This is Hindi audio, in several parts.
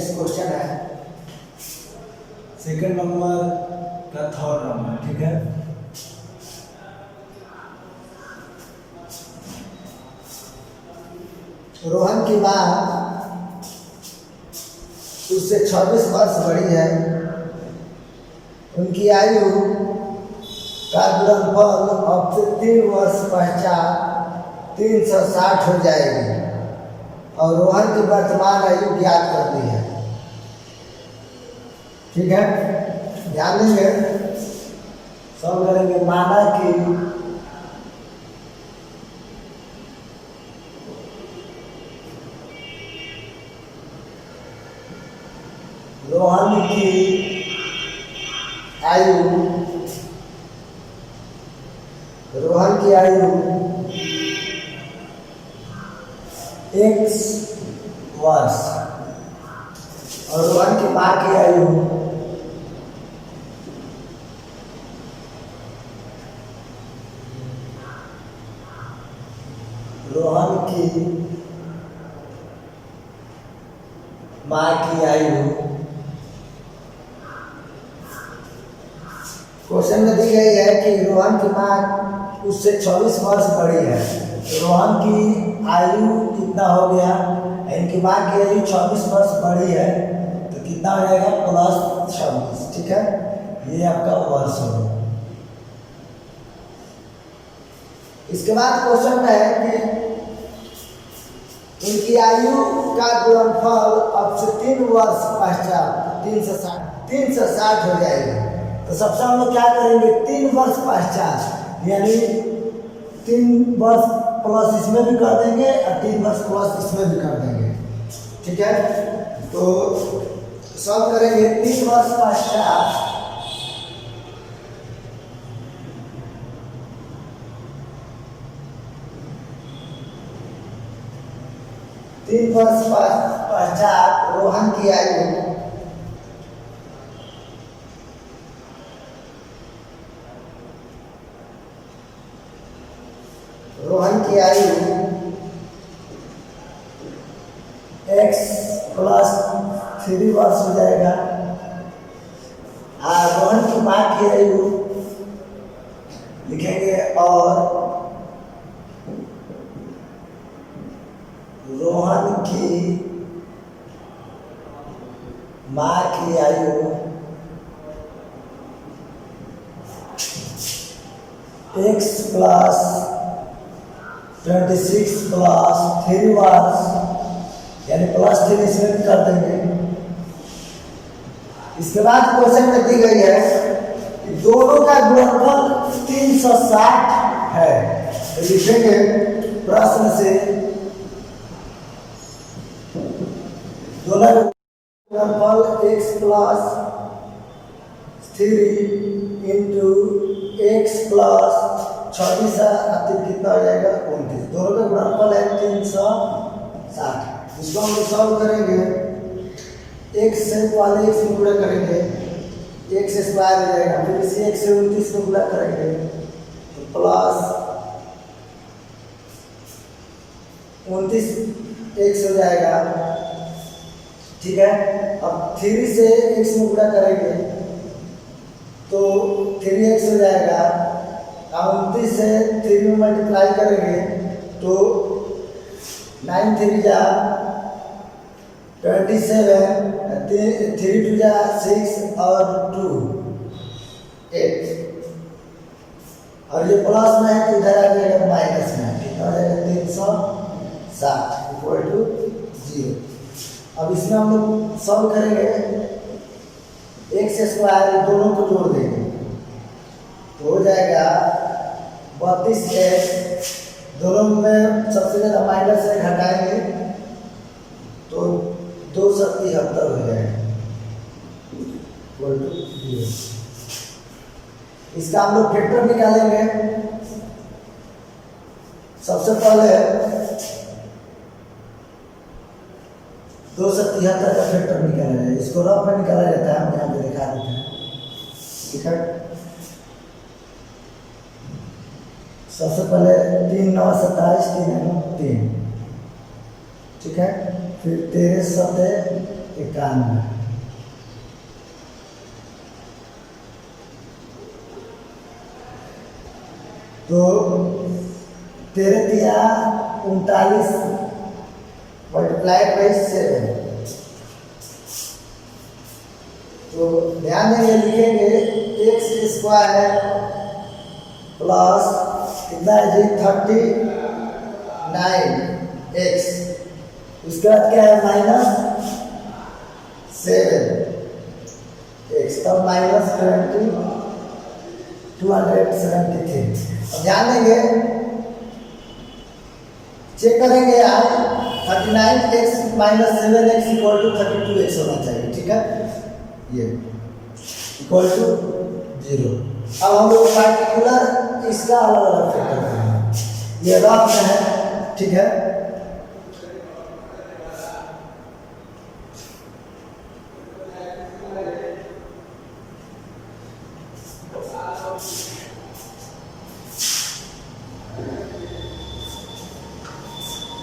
नेक्स्ट क्वेश्चन है सेकंड नंबर का थर्ड नंबर, ठीक है। रोहन की माँ उससे 26 वर्ष बड़ी है। उनकी आयु का गुणनफल अब से 3 वर्ष पश्चात 360 हो जाएगी और रोहन की वर्तमान आयु ज्ञात करनी है। ठीक है, ध्यान देंगे, सॉल्व करेंगे। माना कि रोहन की आयु X वर्ष और रोहन की माँ की आयु क्वेश्चन में दी गई है कि रोहन की माँ उससे 26 वर्ष बड़ी है। रोहन की आयु कितना हो गया, इनकी माँ की आयु 26 वर्ष बड़ी है, तो कितना हो जाएगा प्लस 26। ठीक है, ये आपका वर्ष होगा। इसके बाद क्वेश्चन में है कि इनकी आयु का गुणनफल अब से 3 वर्ष पश्चात 360 हो जाएगा। तो सबसे हम लोग क्या करेंगे, 3 वर्ष पश्चात यानी 3 वर्ष प्लस इसमें भी कर देंगे और 3 वर्ष प्लस इसमें भी कर देंगे। ठीक है, तो सॉल्व करेंगे। 3 वर्ष पश्चात 3 वर्ष पश्चात रोहन की आयु X प्लस 3 वर्ष हो जाएगा और रोहन की माँ की आयु लिखेंगे और रोहन की माँ की आयु X प्लस 26 प्लस 3 वर्ष यानी प्लस 3 इसमें भी कर देंगे। इसके बाद क्वेश्चन में दी गई है कि दोनों का गुणनफल 360 है, तो लिखेंगे प्रश्न से दोनों का गुणनफल x plus 3 into x plus 26 कितना हो जाएगा 29। दोनों का गुणनफल है 360। इसको हम लोग सॉल्व करेंगे। x से पहले x में गुणा करेंगे, x स्क्वायर हो जाएगा, फिर इसी x से 29 में गुणा करेंगे तो प्लस 29x हो जाएगा। ठीक है, अब 3 से x में गुणा करेंगे तो 3x हो जाएगा। 29 से 3 में मल्टीप्लाई करेंगे तो 9 3 जा 27, 3 2 जा 6 और 2 8 और ये प्लस में है तो इधर आ जाएगा माइनस में, कितना हो जाएगा 360 इक्वल टू 0। अब इसमें हम लोग सॉल्व करेंगे। x स्क्वायर दोनों को जोड़ देंगे तो हो जाएगा 32x, दोनों में सबसे ज़्यादा माइनस से घटाएंगे तो 273 हो जाएगा इक्वल टू 0। इसका हम लोग फैक्टर निकालेंगे। सबसे पहले 273 का फैक्टर निकाला जाए, इसको रफ में निकाला जाता है, हम यहाँ पे दिखा देते हैं। ठीक है, सबसे पहले 3 9 27 3 9 3। ठीक है, फिर 13 7 91। तो 13×39 मल्टीप्लाइड बाई 7। तो ध्यान देंगे, लिखेंगे एक्स स्क्वायर प्लस कितना है जी 39x, उसके बाद क्या है -7x, तब -273। अब ध्यान देंगे, चेक करेंगे यार 39x -7x equal to 32x होना चाहिए, ठीक है, ये इक्वल टू 0। अब हम लोग पार्टिकुलर इसका अलग अलग फैक्टर करेंगे, ये रफ में है, ठीक है।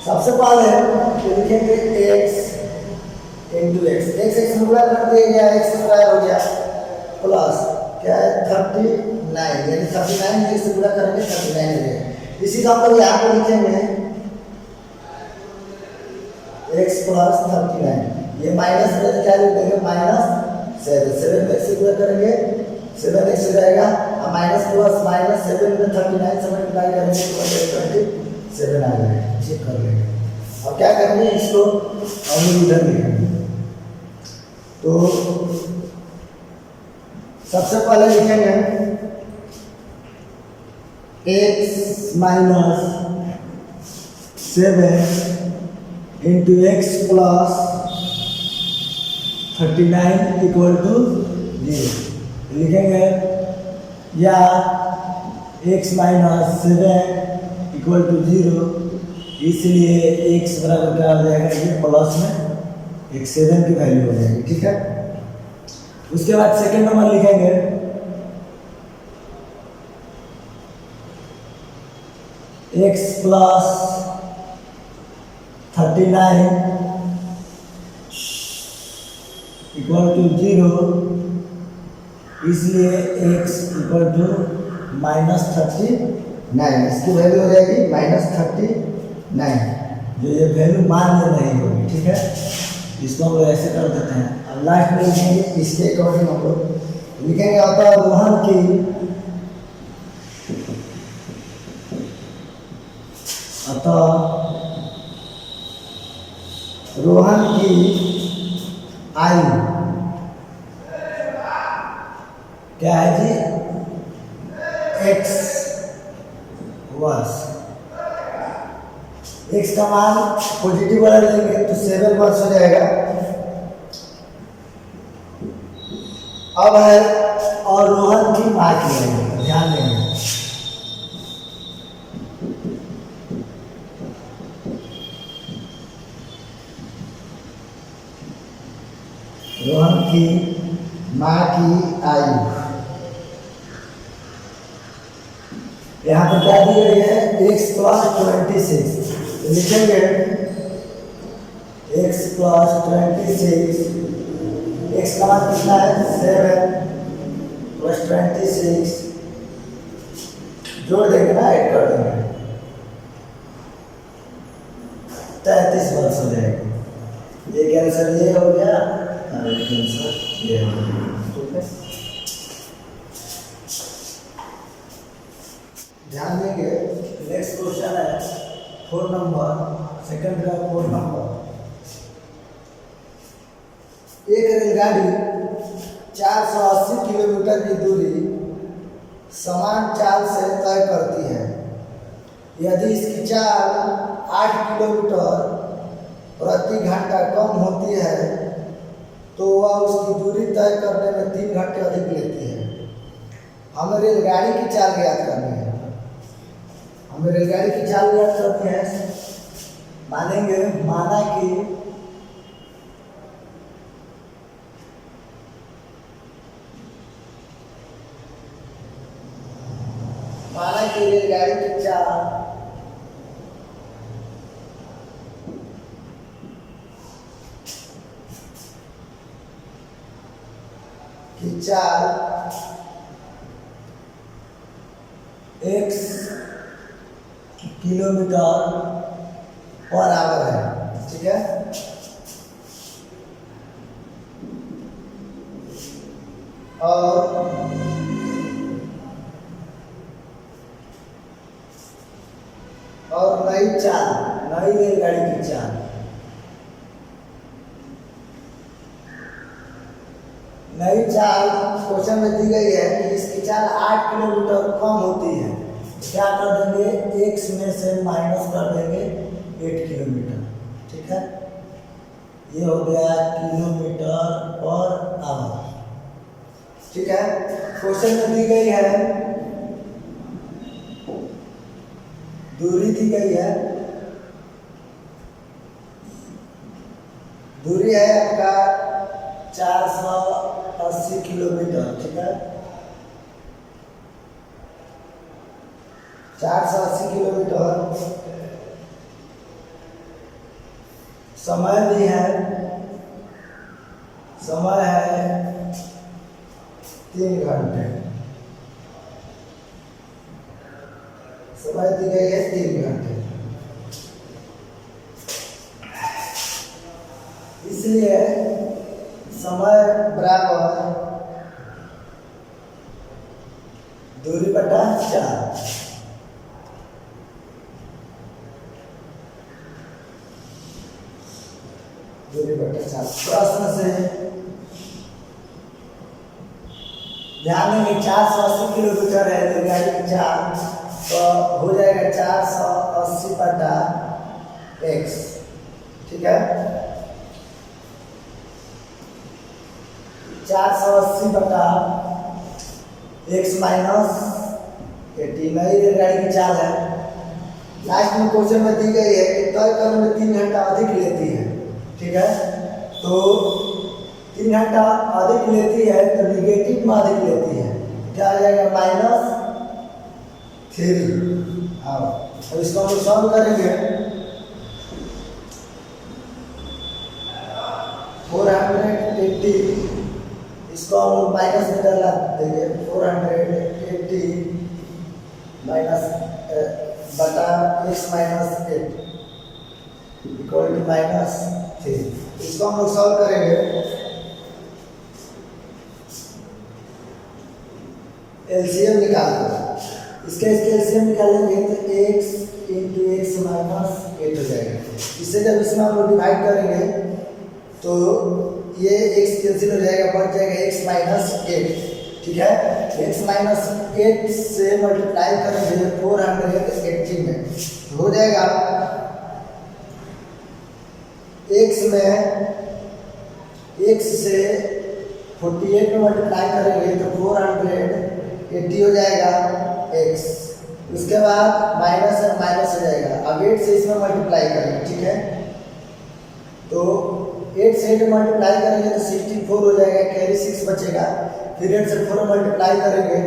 सबसे पहले लिखेंगे x into x, x x में गुणा कर दिया गया, एक्स स्क्वायर हो गया प्लस क्या है 39, यानी 39 एक्स से गुणा करेंगे 39 हो गया। इसी का हम लोग यहाँ पे लिखेंगे x प्लस 39, ये माइनस में क्या लिखेंगे -7 एक्स से गुणा करेंगे 7x हो जाएगा, और माइनस प्लस -7 में 39 से मल्टीप्लाई करेंगे तो 27 आ जाएगा। चेक कर लेंगे। अब क्या करेंगे, इसको हम लोग इधर लिखेंगे। तो सबसे पहले लिखेंगे x -7 into x plus 39 equal to 0 लिखेंगे, या x -7 इक्वल टू 0, इसलिए x बराबर क्या हो जाएगा, ये प्लस में एक 7 की वैल्यू हो जाएगी, ठीक है। उसके बाद सेकंड नंबर लिखेंगे x प्लस 39 इक्वल टू 0, इसलिए x इक्वल टू -39, इसकी वैल्यू हो जाएगी -39, जो ये वैल्यू मान्य नहीं होगी, ठीक है। इसको हम लोग ऐसे कर देते हैं। अब लास्ट में लिखेंगे इसके अकॉर्डिंग हम लोग लिखेंगे, अतः रोहन की आयु क्या है जी, x वर्ष। x का मान पॉजिटिव वाला लेंगे तो 7 वर्ष हो जाएगा। अब है और रोहन की मार्क लेंगे, ध्यान देंगे। रोहन की माँ की आयु यहाँ पर क्या दी गई है, x प्लस 26, लिखेंगे x प्लस 26, x का मान कितना है 7 प्लस 26, जोड़ देंगे ना, ऐड कर देंगे 33 वर्ष हो जाएगा। ये कैंसर ये हो गया, कैंसर ये हो गया, ठीक है। ध्यान देंगे, नेक्स्ट क्वेश्चन है 4 नंबर, सेकंड का 4 नंबर। एक रेलगाड़ी 480 किलोमीटर की दूरी समान चाल से तय करती है। यदि इसकी चाल 8 किलोमीटर प्रति घंटा कम होती है तो वह उसकी दूरी तय करने में 3 घंटे अधिक लेती है। हमें रेलगाड़ी की चाल ज्ञात करनी है। हमें रेलगाड़ी की चाल ज्ञात करनी है। मानेंगे, माना कि रेलगाड़ी की चाल कि चाल x किलोमीटर पर आवर है, ठीक है। और नई रेलगाड़ी की चाल क्वेश्चन में दी गई है कि इसकी चाल 8 किलोमीटर कम होती है। क्या कर देंगे, x में से माइनस कर देंगे 8 किलोमीटर, ठीक है। ये हो गया किलोमीटर पर आवर, ठीक है। क्वेश्चन में दी गई है दूरी दी गई है, दूरी है आपका 480 किलोमीटर, ठीक है। 480 किलोमीटर। समय भी है, समय है 3 घंटे, समय दी गई है 3 घंटे। इसलिए समय बराबर दूरी बटा 4। दूरी बटा 4। प्रश्न से ध्यान देंगे 480 किलोमीटर है रेलगाड़ी की चाल, तो हो जाएगा 480 बटा x, ठीक है। 480 बटा x माइनस 80 नई रेलगाड़ी की चाल है। लास्ट में क्वेश्चन में दी गई है कि तय करने में 3 घंटा अधिक लेती है, ठीक है। तो 3 घंटा अधिक लेती है तो निगेटिव में अधिक लेती है, क्या आ जाएगा -3। अब इसको हम सॉल्व करेंगे। 480 इसको हम माइनस में डाला देंगे, 480 माइनस बटा x माइनस 8 इक्वल टू -3। इसको हम लोग सॉल्व करेंगे। एलसीएम निकालना, इसके एलसीएम निकालेंगे तो x इंटू x माइनस 8 हो जाएगा। इससे जब इसमें हम लोग डिवाइड करेंगे तो ये x कैंसिल हो जाएगा, बच जाएगा x माइनस 8, ठीक है। x माइनस 8 से मल्टीप्लाई करेंगे 480 में, हो जाएगा x से 48 में मल्टीप्लाई करेंगे तो 480 हो जाएगा x। उसके बाद माइनस और माइनस हो जाएगा। अब 8 से इसमें मल्टीप्लाई करेंगे, ठीक है। तो 8 से 8 मल्टीप्लाई करेंगे तो 64 हो जाएगा, कैरी 6 बचेगा। फिर 8 से 4 मल्टीप्लाई करेंगे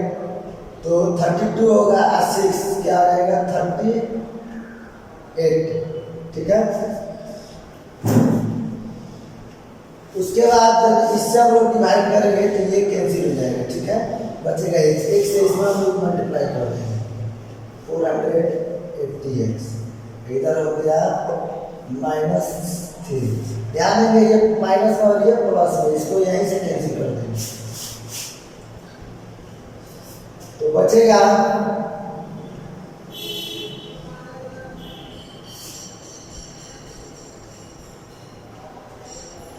तो 32 होगा और 6 क्या हो जाएगा 38, ठीक है। उसके बाद जब इससे हम लोग डिवाइड करेंगे तो ये कैंसिल हो जाएगा, ठीक है। बचेगा x से इसमें हम लोग मल्टीप्लाई कर देंगे 480x, इधर हो गया -3। ध्यान देंगे ये माइनस और ये प्लस है, इसको यहीं से कैंसिल कर देंगे तो बचेगा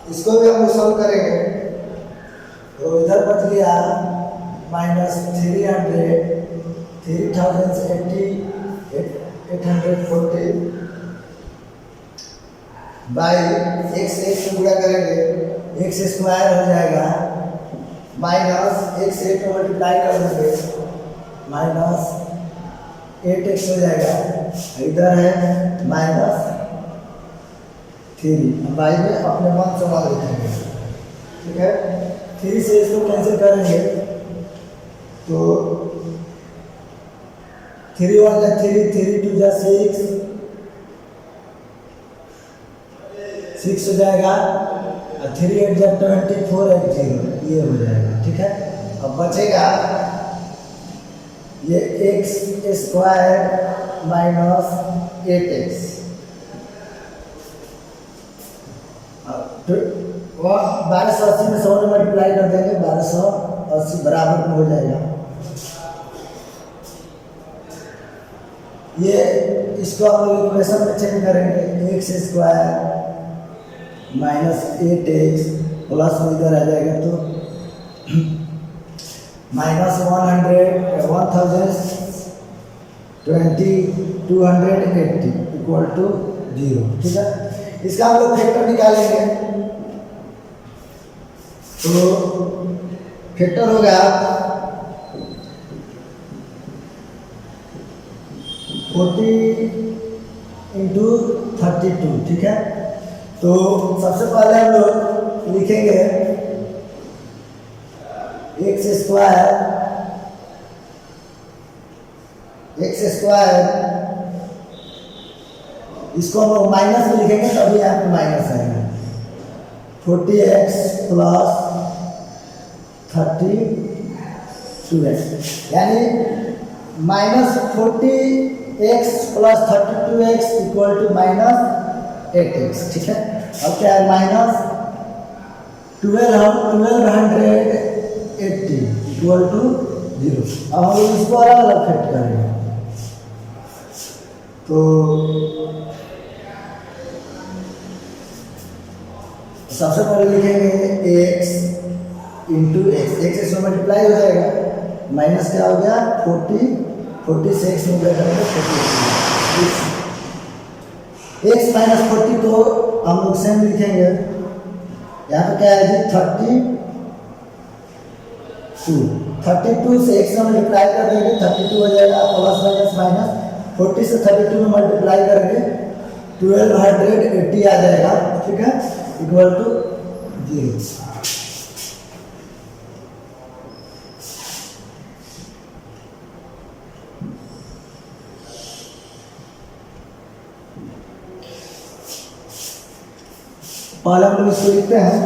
इसको भी हम सॉल्व करेंगे तो इधर बच गया -300 3080 840 बाई x में गुणा करेंगे x स्क्वायर हो जाएगा, माइनस x 8 में मल्टीप्लाई कर देंगे -8x हो जाएगा, इधर है -3। बाई में अपने मन से मान लिखेंगे, ठीक है। 3 से इसको कैंसिल करेंगे तो 3 1 जा 3 3 2 जा 6 हो जाएगा और 3 8 24 1 0 ये हो जाएगा, ठीक है। अब बचेगा ये एक्स स्क्वायर माइनस 8x, 1280 में 100 में मल्टीप्लाई कर देंगे, 1280 बराबर में हो जाएगा। ये इसको हम लोग इक्वेशन में चेंज करेंगे, x square minus 8x plus में इधर आ जाएगा तो माइनस 280 इक्वल टू 0, ठीक है। इसका हम लोग फैक्टर निकालेंगे, तो फैक्टर होगा 40 इंटू 32, ठीक है। तो सबसे पहले हम लोग लिखेंगे एक्स स्क्वायर, इसको हम लोग माइनस में लिखेंगे तभी यहाँ पे माइनस आएगा, 40x प्लस 32x, यानी minus 40x plus 32x equal to minus 8x, ठीक है। अब क्या है माइनस 1280 इक्वल टू 0। अब हम लोग इसको अलग अलग फिट करेंगे, तो सबसे पहले लिखेंगे x इंटू एक्स, एक्स से मल्टीप्लाई हो जाएगा, माइनस क्या हो गया 40 से एक्स मल्टीप्लाई करेंगे 40, एक्स माइनस 40 को हम लोग सेम लिखेंगे, यहाँ पे क्या है जी 32 से एक्स में मल्टीप्लाई कर देंगे, 32 हो जाएगा, प्लस माइनस माइनस 40 से 32 में मल्टीप्लाई करेंगे 1280 आ जाएगा, ठीक है, इक्वल टू 0। पहले हम लोग इसको लिखते हैं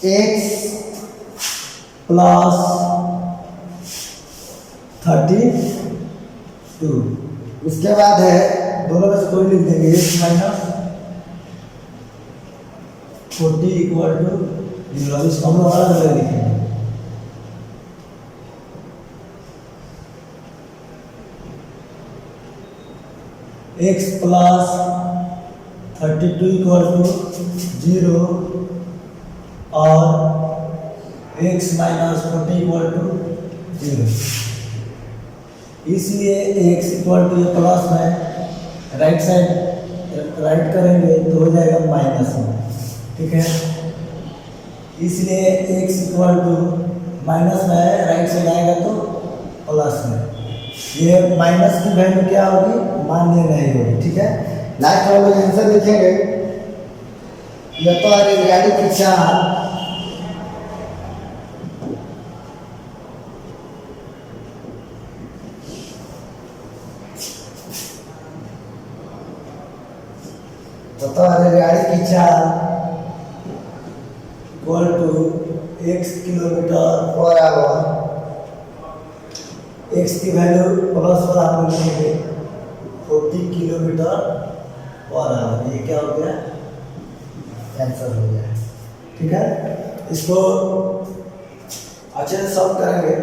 x प्लस 32, उसके बाद है दोनों में से कोई लिख देंगे x माइनस 40 इक्वल टू 0, इसको हम लोग अलग अलग लिखेंगे। x प्लस 32 इक्वल टू 0 और x माइनस 40 इक्वल टू 0, इसलिए x इक्वल टू ये प्लस में राइट साइड राइट करेंगे तो हो जाएगा माइनस में, ठीक है। इसलिए x इक्वल टू माइनस में राइट साइड आएगा तो प्लस में, ये माइनस की वैल्यू क्या होगी मान्य नहीं होगी, ठीक है। लास्ट में हम लोग आंसर लिखेंगे, यह तो गाड़ी की चाल गाड़ी की चाल equal to x kilometre per hour, x की वैल्यू प्लस पर हम लिखेंगे 40 किलोमीटर पर आवर, ये क्या हो गया आंसर हो गया, ठीक है। इसको अच्छे से सॉल्व करेंगे।